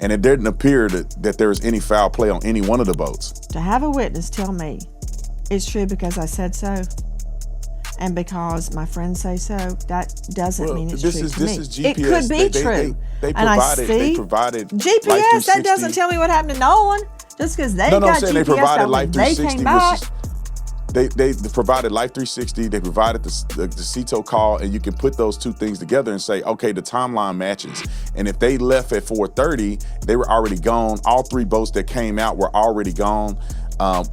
And it didn't appear that there was any foul play on any one of the boats. To have a witness tell me it's true because I said so and because my friends say so, that doesn't mean it's true to me. This is GPS. It could be true. They provided GPS, that doesn't tell me what happened to Nolan. Just because they got GPS, they provided Life they 360, came back. They provided Life 360. They provided the CETO call, and you can put those two things together and say, okay, the timeline matches. And if they left at 4:30, they were already gone. All three boats that came out were already gone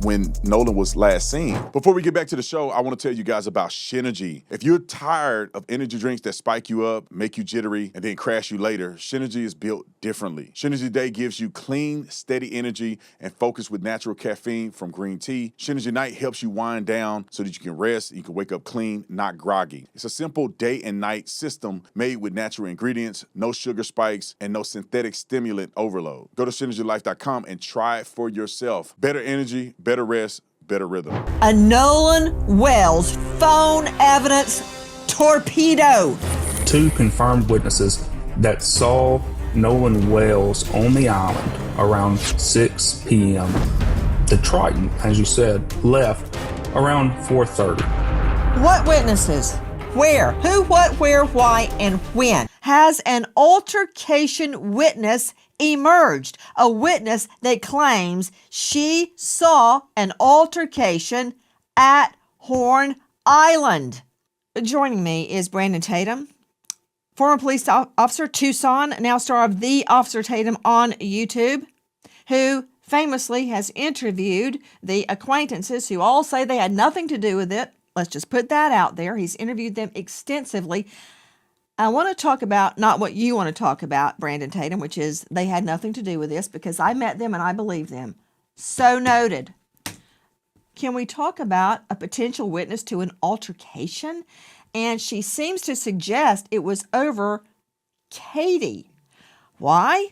when Nolan was last seen. Before we get back to the show, I want to tell you guys about Synergy. If you're tired of energy drinks that spike you up, make you jittery, and then crash you later, Synergy is built differently. Synergy Day gives you clean, steady energy and focus with natural caffeine from green tea. Synergy Night helps you wind down so that you can rest, you can wake up clean, not groggy. It's a simple day and night system made with natural ingredients, no sugar spikes, and no synthetic stimulant overload. Go to synergylife.com and try it for yourself. Better energy, better rest, better rhythm. A Nolan Wells phone evidence torpedo. 2 confirmed witnesses that saw Nolan Wells on the island around 6 p.m. The Triton, as you said, left around 4:30. What witnesses? Where? Who, what, where, why, and when? Has an altercation witness emerged? A witness that claims she saw an altercation at Horn Island. Joining me is Brandon Tatum, former police officer, Tucson, now star of The Officer Tatum on YouTube, who famously has interviewed the acquaintances who all say they had nothing to do with it. Let's just put that out there. He's interviewed them extensively. I want to talk about not what you want to talk about, Brandon Tatum, which is they had nothing to do with this, because I met them and I believe them. So noted. Can we talk about a potential witness to an altercation? And she seems to suggest it was over Katie. Why?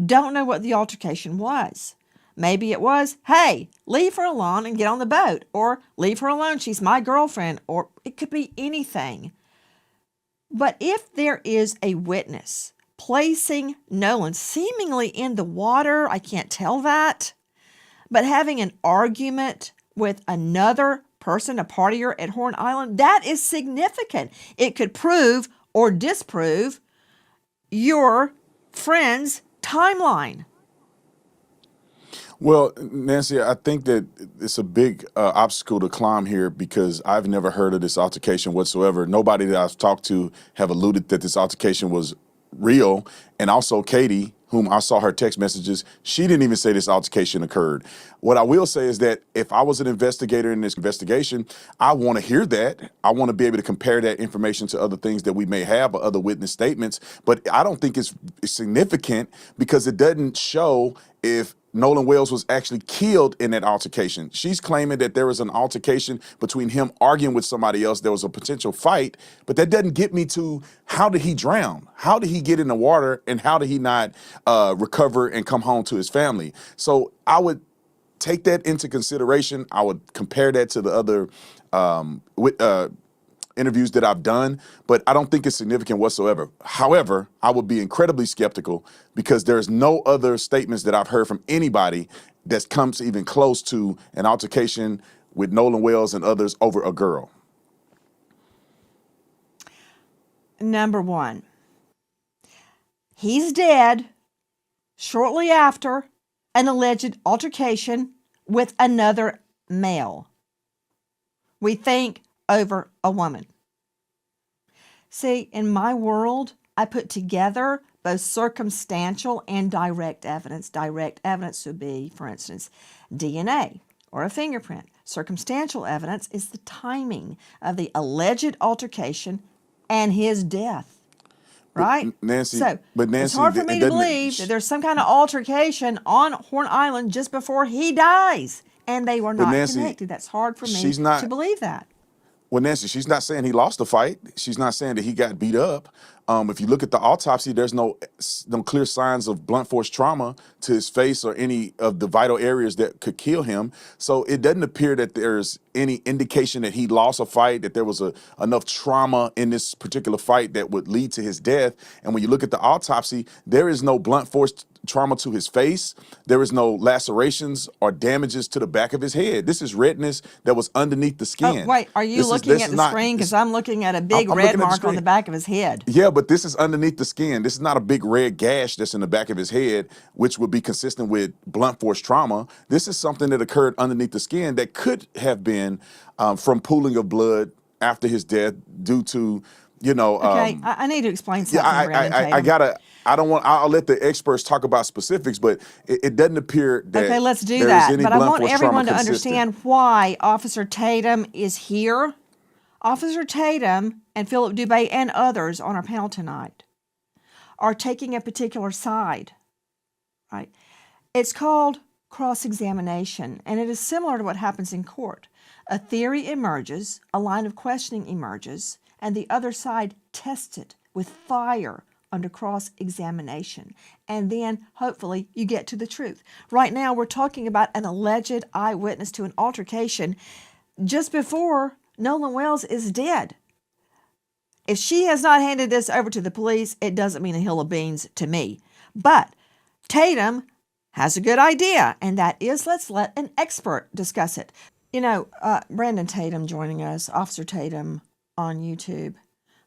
Don't know what the altercation was. Maybe it was, hey, leave her alone and get on the boat. Or leave her alone, she's my girlfriend. Or it could be anything. But if there is a witness placing Nolan seemingly in the water, I can't tell that, but having an argument with another person, a partier at Horn Island, that is significant. It could prove or disprove your friend's timeline. Well, Nancy, I think that it's a big obstacle to climb here because I've never heard of this altercation whatsoever. Nobody that I've talked to have alluded that this altercation was real. And also Katie, whom I saw her text messages, she didn't even say this altercation occurred. What I will say is that if I was an investigator in this investigation, I want to hear that. I want to be able to compare that information to other things that we may have or other witness statements. But I don't think it's significant because it doesn't show if Nolan Wells was actually killed in that altercation. She's claiming that there was an altercation between him arguing with somebody else. There was a potential fight, but that doesn't get me to how did he drown? How did he get in the water? And how did he not recover and come home to his family? So I would take that into consideration. I would compare that to the other interviews that I've done, but I don't think it's significant whatsoever. However, I would be incredibly skeptical because there's no other statements that I've heard from anybody that comes even close to an altercation with Nolan Wells and others over a girl. Number one, he's dead shortly after an alleged altercation with another male. We think over a woman. See, in my world, I put together both circumstantial and direct evidence. Direct evidence would be, for instance, DNA or a fingerprint. Circumstantial evidence is the timing of the alleged altercation and his death. Right? Nancy, it's hard for me to believe that there's some kind of altercation on Horn Island just before he dies. And they were not connected. That's hard for me to believe that. Well, Nancy, she's not saying he lost the fight. She's not saying that he got beat up. If you look at the autopsy, there's no clear signs of blunt force trauma to his face or any of the vital areas that could kill him. So it doesn't appear that there's any indication that he lost a fight, that there was enough trauma in this particular fight that would lead to his death. And when you look at the autopsy, there is no blunt force trauma to his face. There is no lacerations or damages to the back of his head. This is redness that was underneath the skin. Oh, wait, are you looking at the screen? Because I'm looking at a big red mark on the back of his head. Yeah, but this is underneath the skin. This is not a big red gash that's in the back of his head, which would be consistent with blunt force trauma. This is something that occurred underneath the skin that could have been from pooling of blood after his death due to, Okay, I need to explain something. I'll let the experts talk about specifics, but it doesn't appear that okay, let's do there that. is any But I blunt want force everyone to trauma consistent. understand why Officer Tatum is here. Officer Tatum and Philip Dubé and others on our panel tonight are taking a particular side, right? It's called cross-examination, and it is similar to what happens in court. A theory emerges, a line of questioning emerges, and the other side tests it with fire under cross-examination. And then, hopefully, you get to the truth. Right now, we're talking about an alleged eyewitness to an altercation just before Nolan Wells is dead. If she has not handed this over to the police, it doesn't mean a hill of beans to me. But Tatum has a good idea, and that is, let's let an expert discuss it. Brandon Tatum joining us, Officer Tatum on YouTube.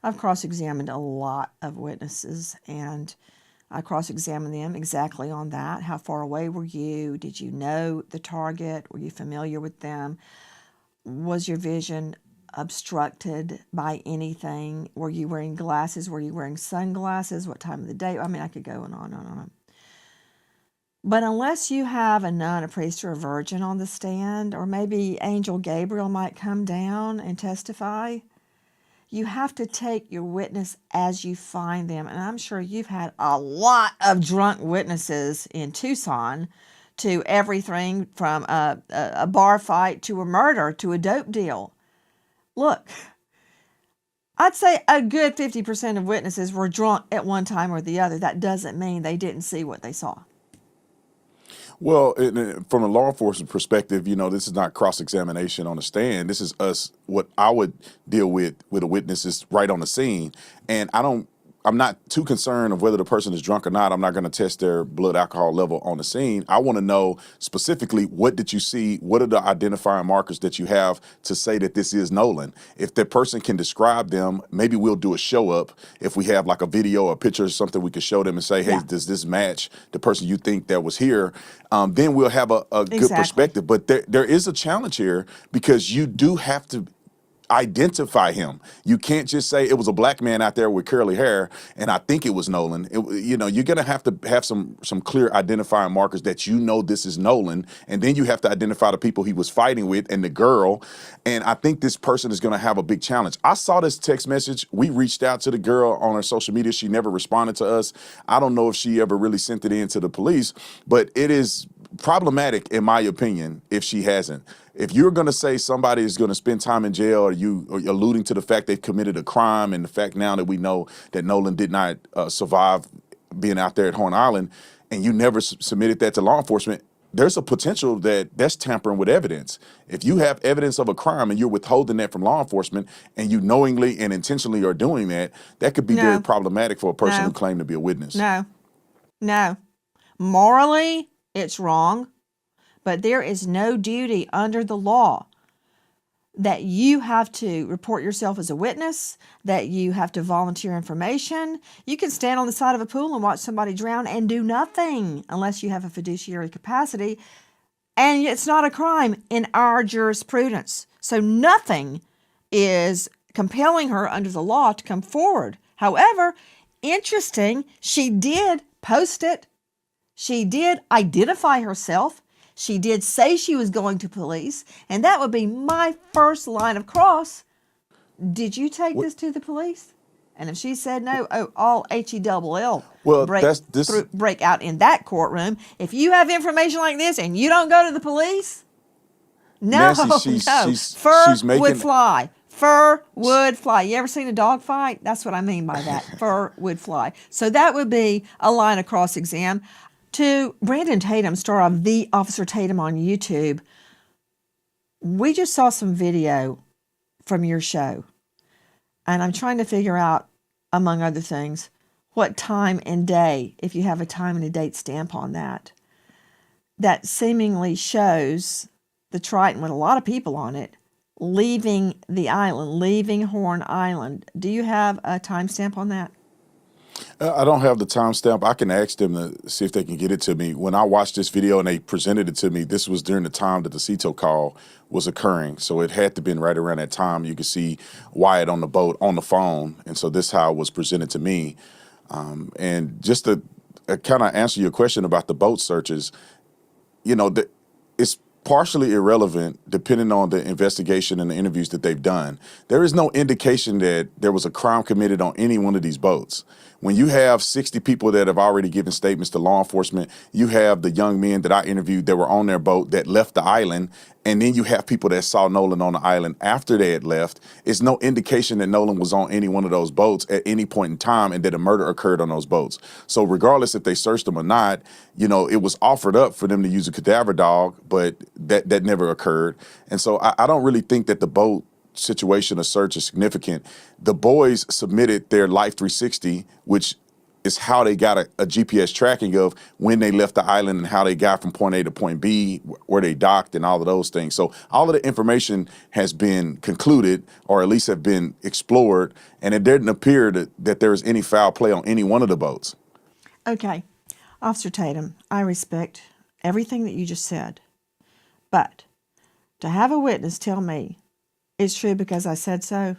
I've cross-examined a lot of witnesses, and I cross-examined them exactly on that. How far away were you? Did you know the target? Were you familiar with them? Was your vision obstructed by anything? Were you wearing glasses? Were you wearing sunglasses? What time of the day? I mean, I could go on and on and on. But unless you have a nun, a priest, or a virgin on the stand, or maybe Angel Gabriel might come down and testify, you have to take your witness as you find them. And I'm sure you've had a lot of drunk witnesses in Tucson to everything from a bar fight to a murder to a dope deal. Look, I'd say a good 50% of witnesses were drunk at one time or the other. That doesn't mean they didn't see what they saw. Well, from a law enforcement perspective, this is not cross-examination on the stand. This is us, what I would deal with a witness is right on the scene. And I'm not too concerned of whether the person is drunk or not. I'm not going to test their blood alcohol level on the scene. I want to know specifically, what did you see? What are the identifying markers that you have to say that this is Nolan? If that person can describe them, maybe we'll do a show up. If we have like a video or a picture or something, we could show them and say, hey, does this match the person you think that was here? Then we'll have a good perspective. But there is a challenge here, because you do have to identify him. You can't just say it was a black man out there with curly hair and I think it was Nolan. You're going to have some clear identifying markers that this is Nolan, and then you have to identify the people he was fighting with and the girl. And I think this person is going to have a big challenge. I saw this text message. We reached out to the girl on her social media. She never responded to us. I don't know if she ever really sent it in to the police, but it is problematic, in my opinion, if she hasn't. If you're going to say somebody is going to spend time in jail, or you are alluding to the fact they've committed a crime, and the fact now that we know that Nolan did not survive being out there at Horn Island, and you never submitted that to law enforcement, there's a potential that's tampering with evidence. If you have evidence of a crime and you're withholding that from law enforcement, and you knowingly and intentionally are doing that, that could be very problematic for a person who claimed to be a witness. No. Morally, it's wrong. But there is no duty under the law that you have to report yourself as a witness, that you have to volunteer information. You can stand on the side of a pool and watch somebody drown and do nothing unless you have a fiduciary capacity. And it's not a crime in our jurisprudence. So nothing is compelling her under the law to come forward. However, interesting, she did post it. She did identify herself. She did say she was going to police, and that would be my first line of cross. Did you take this to the police? And if she said no, all H-E-double-L break out in that courtroom. If you have information like this and you don't go to the police, no, Nancy, fur she's making, would fly. Fur would fly. You ever seen a dog fight? That's what I mean by that. Fur would fly. So that would be a line of cross-exam. To Brandon Tatum, star of The Officer Tatum on YouTube, we just saw some video from your show. And I'm trying to figure out, among other things, what time and day, if you have a time and a date stamp on that, that seemingly shows the Triton with a lot of people on it leaving the island, leaving Horn Island. Do you have a timestamp on that? I don't have the timestamp. I can ask them to see if they can get it to me. When I watched this video and they presented it to me, this was during the time that the CETO call was occurring. So it had to been right around that time. You could see Wyatt on the boat on the phone. And so this is how it was presented to me. And just to kind of answer your question about the boat searches, you know, it's partially irrelevant depending on the investigation and the interviews that they've done. There is no indication that there was a crime committed on any one of these boats. When you have 60 people that have already given statements to law enforcement, you have the young men that I interviewed that were on their boat that left the island, and then you have people that saw Nolan on the island after they had left. It's no indication that Nolan was on any one of those boats at any point in time and that a murder occurred on those boats. So regardless if they searched them or not, you know, it was offered up for them to use a cadaver dog, but that never occurred. And so I don't really think that the boat situation or search is significant. The boys submitted their Life 360, which is how they got a GPS tracking of when they left the island and how they got from point A to point B, where they docked and all of those things. So all of the information has been concluded, or at least have been explored, and it didn't appear that there was any foul play on any one of the boats. Okay. Officer Tatum, I respect everything that you just said, but to have a witness tell me it's true because I said so,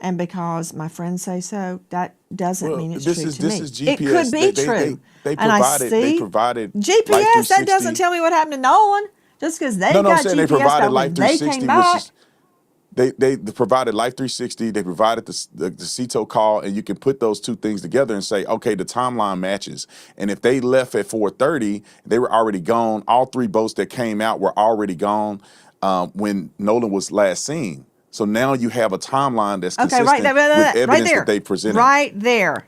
and because my friends say so, that doesn't mean it's true to me. This is GPS. It could be true. They And I provided. see They provided Life GPS. That 360. doesn't tell me what happened to Nolan. Just because they No, got I'm saying GPS, they provided that Life when they 360, came back. which is they provided Life 360. They provided the CETO call, and you can put those two things together and say, okay, the timeline matches. And if they left at 4:30, they were already gone. All three boats that came out were already gone when Nolan was last seen. So now you have a timeline that's consistent with evidence that they presented. Right there.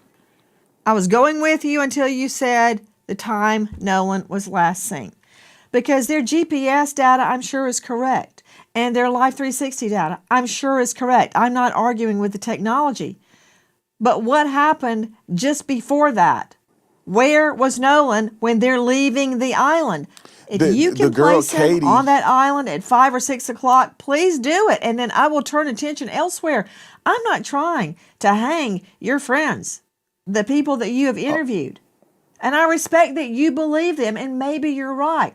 I was going with you until you said the time Nolan was last seen. Because their GPS data, I'm sure, is correct. And their Life 360 data, I'm sure, is correct. I'm not arguing with the technology. But what happened just before that? Where was Nolan when they're leaving the island? If you can place him on that island at 5 or 6 o'clock, please do it. And then I will turn attention elsewhere. I'm not trying to hang your friends, the people that you have interviewed. And I respect that you believe them, and maybe you're right.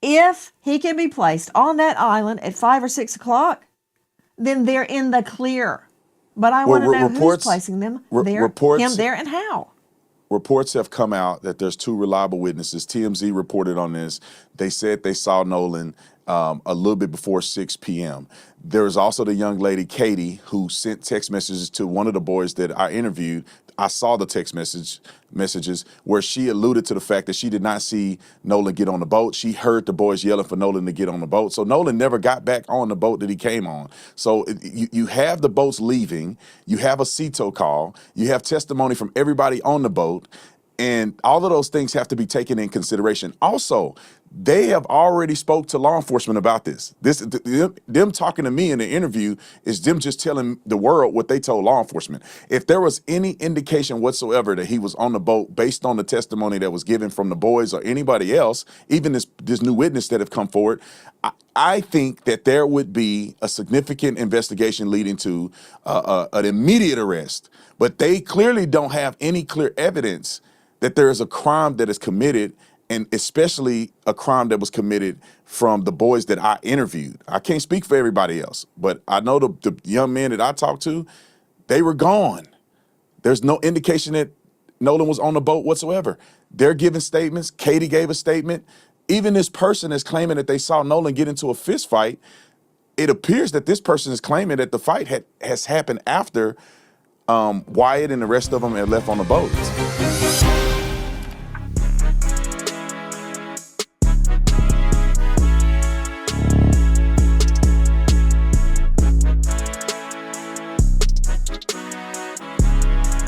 If he can be placed on that island at 5 or 6 o'clock, then they're in the clear. But I want to know who's placing them there, him there, and how. Reports have come out that there's two reliable witnesses. TMZ reported on this. They said they saw Nolan a little bit before 6 p.m. There was also the young lady, Katie, who sent text messages to one of the boys that I interviewed. I saw the text messages where she alluded to the fact that she did not see Nolan get on the boat. She heard the boys yelling for Nolan to get on the boat. So Nolan never got back on the boat that he came on. So you have the boats leaving. You have a CETO call. You have testimony from everybody on the boat. And all of those things have to be taken in consideration. Also, they have already spoke to law enforcement about this. Them talking to me in the interview is them just telling the world what they told law enforcement. If there was any indication whatsoever that he was on the boat based on the testimony that was given from the boys or anybody else, even this new witness that have come forward, I think that there would be a significant investigation leading to an immediate arrest. But they clearly don't have any clear evidence that there is a crime that is committed, and especially a crime that was committed from the boys that I interviewed. I can't speak for everybody else, but I know the young men that I talked to, they were gone. There's no indication that Nolan was on the boat whatsoever. They're giving statements. Katie gave a statement. Even this person is claiming that they saw Nolan get into a fist fight. It appears that this person is claiming that the fight has happened after Wyatt and the rest of them had left on the boat.